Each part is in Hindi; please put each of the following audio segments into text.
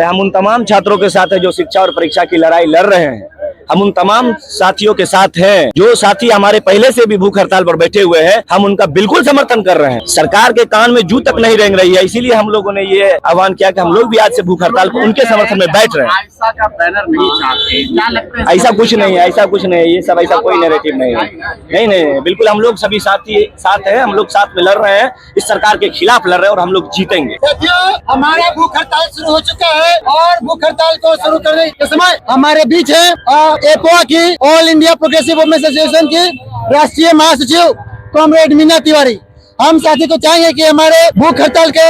हम उन तमाम छात्रों के साथ हैं जो शिक्षा और परीक्षा की लड़ाई लड़ रहे हैं। हम उन तमाम साथियों के साथ हैं जो साथी हमारे पहले से भी भूख हड़ताल पर बैठे हुए हैं। हम उनका बिल्कुल समर्थन कर रहे हैं। सरकार के कान में जू तक नहीं रेंग रही है, इसीलिए हम लोगों ने ये आह्वान किया कि हम लोग भी आज से भूख हड़ताल पर उनके समर्थन में बैठ रहे हैं। ऐसा का बैनर नहीं चाहते, क्या लगता है? ऐसा कुछ नहीं है, ऐसा कुछ नहीं है, ये सब ऐसा कोई नैरेटिव नहीं है। नहीं, बिल्कुल हम लोग सभी साथी साथ हैं, हम लोग साथ में लड़ रहे हैं, इस सरकार के खिलाफ लड़ रहे हैं और हम लोग जीतेंगे। हमारा भूख हड़ताल शुरू हो चुका है और भूख हड़ताल को शुरू करने के समय हमारे बीच है एपोआ की, all India progressive women's association की राष्ट्रीय महासचिव कॉमरेड मीना तिवारी। हम साथी को चाहेंगे कि हमारे भूख हड़ताल के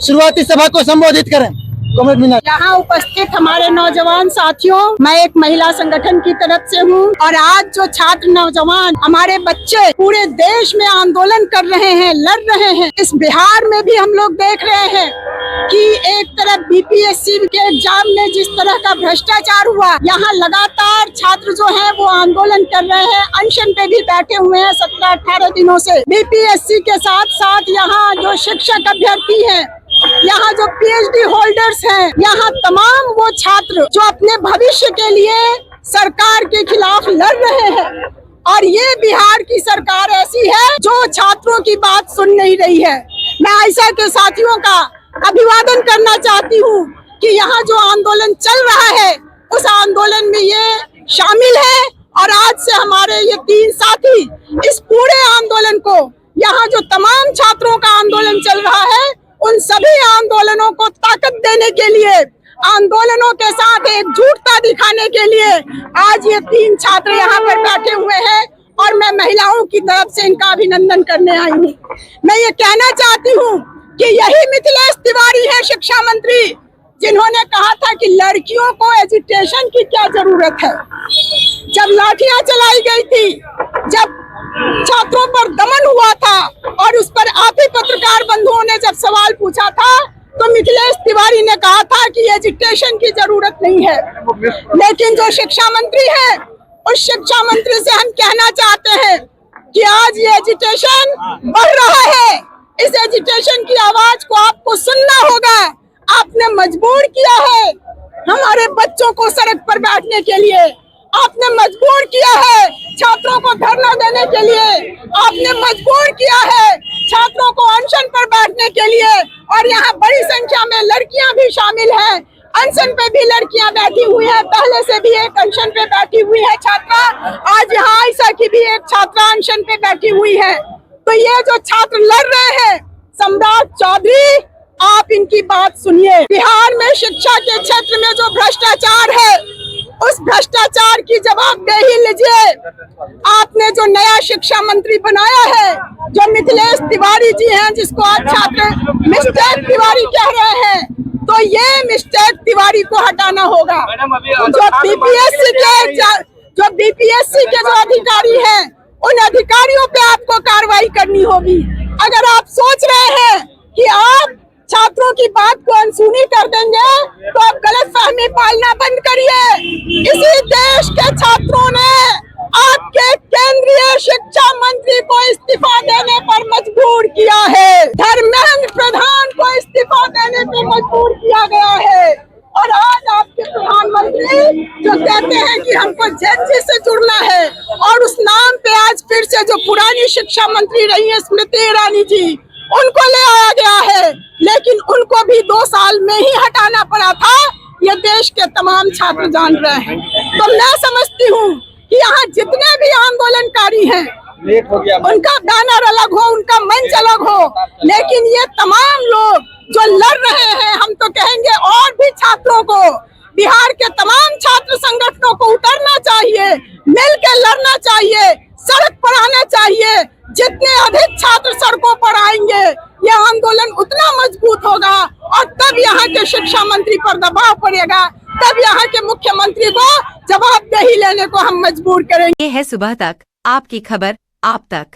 शुरुआती सभा को संबोधित करें। कॉमरेड मीना। यहाँ उपस्थित हमारे नौजवान साथियों, मैं एक महिला संगठन की तरफ से हूँ और आज जो छात्र नौजवान हमारे बच्चे पूरे देश में आंदोलन कर रहे हैं, लड़ रहे हैं, इस बिहार में भी हम लोग देख रहे हैं कि एक तरफ बीपीएससी के एग्जाम में जिस तरह का भ्रष्टाचार हुआ, यहाँ लगातार छात्र जो हैं वो आंदोलन कर रहे हैं, अनशन पे भी बैठे हुए हैं 17-18 दिनों से। बीपीएससी के साथ साथ यहाँ जो शिक्षक अभ्यर्थी हैं, यहाँ जो पीएचडी होल्डर्स हैं, यहाँ तमाम वो छात्र जो अपने भविष्य के लिए सरकार के खिलाफ लड़ रहे हैं। और ये बिहार की सरकार ऐसी है जो छात्रों की बात सुन नहीं रही है। मैं ऐसा के साथियों का अभिवादन करना चाहती हूँ कि यहाँ जो आंदोलन चल रहा है उस आंदोलन में ये शामिल है और आज से हमारे ये 3 साथी इस पूरे आंदोलन को, यहाँ जो तमाम छात्रों का आंदोलन चल रहा है उन सभी आंदोलनों को ताकत देने के लिए, आंदोलनों के साथ एकजुटता दिखाने के लिए आज ये 3 छात्र यहाँ पर बैठे हुए हैं और मैं महिलाओं की तरफ से इनका अभिनंदन करने आई हूँ। मैं ये कहना चाहती हूँ कि यही मिथिलेश तिवारी है शिक्षा मंत्री, जिन्होंने कहा था कि लड़कियों को एजुकेशन की क्या जरूरत है। जब लाठियां चलाई गई थी, जब छात्रों पर दमन हुआ था और उस पर आप ही पत्रकार बंधुओं ने जब सवाल पूछा था तो मिथिलेश तिवारी ने कहा था कि एजुकेशन की जरूरत नहीं है। लेकिन जो शिक्षा मंत्री है, उस शिक्षा मंत्री से हम कहना चाहते हैं कि आज ये एजुकेशन बढ़ रहा है। इस एजुकेशन की आवाज को आपको सुनना होगा। आपने मजबूर किया है हमारे बच्चों को सड़क पर बैठने के लिए, आपने मजबूर किया है छात्रों को धरना देने के लिए, आपने मजबूर किया है छात्रों को अनशन पर बैठने के लिए। और यहाँ बड़ी संख्या में लड़कियां भी शामिल हैं, अनशन पे भी लड़कियां बैठी हुई हैं। पहले से भी एक अनशन पे बैठी हुई है छात्रा, आज यहाँ ऐसा की भी एक छात्रा अनशन पे बैठी हुई है। तो ये जो छात्र लड़ रहे हैं, सम्राट चौधरी, आप इनकी बात सुनिए। बिहार में शिक्षा के क्षेत्र में जो भ्रष्टाचार है, उस भ्रष्टाचार की जवाबदेही लीजिए। आपने जो नया शिक्षा मंत्री बनाया है, जो मिथिलेश तिवारी जी हैं, जिसको आज छात्र मिस्टर तिवारी कह रहे हैं, तो ये मिस्टर तिवारी को हटाना होगा। जो बीपीएससी के जो अधिकारी हैं, उन अधिकारियों पे आपको कार्रवाई करनी होगी। अगर आप सोच रहे हैं कि आप छात्रों की बात को अनसुनी कर देंगे तो आप गलतफहमी पालना बंद करिए। इसी देश के छात्रों ने आपके केंद्रीय शिक्षा मंत्री को इस्तीफा देने पर मजबूर किया है, धर्मेंद्र प्रधान को इस्तीफा देने पर मजबूर किया गया है। और आज आपके प्रधानमंत्री जो कहते हैं कि हमको जेएनजी से जुड़ना है, और उस नाम पे आज फिर से जो पुरानी शिक्षा मंत्री रही है स्मृति ईरानी जी, उनको ले आया गया है। लेकिन उनको भी 2 साल में ही हटाना पड़ा था, ये देश के तमाम छात्र जान रहे हैं। तो मैं समझती हूँ कि यहाँ जितने भी आंदोलनकारी हैं, उनका बैनर अलग हो, उनका मंच अलग हो, लेकिन ये तमाम लोग जो लड़ रहे हैं, हम तो कहेंगे और भी छात्रों को, बिहार के तमाम छात्र संगठनों को उतरना चाहिए, मिलकर लड़ना चाहिए, सड़क पर आना चाहिए। जितने अधिक छात्र सड़कों पर आएंगे, यह आंदोलन उतना मजबूत होगा और तब यहाँ के शिक्षा मंत्री पर दबाव पड़ेगा, तब यहाँ के मुख्यमंत्री को जवाबदेही लेने को हम मजबूर करेंगे। ये है सुबह तक, आपकी खबर आप तक।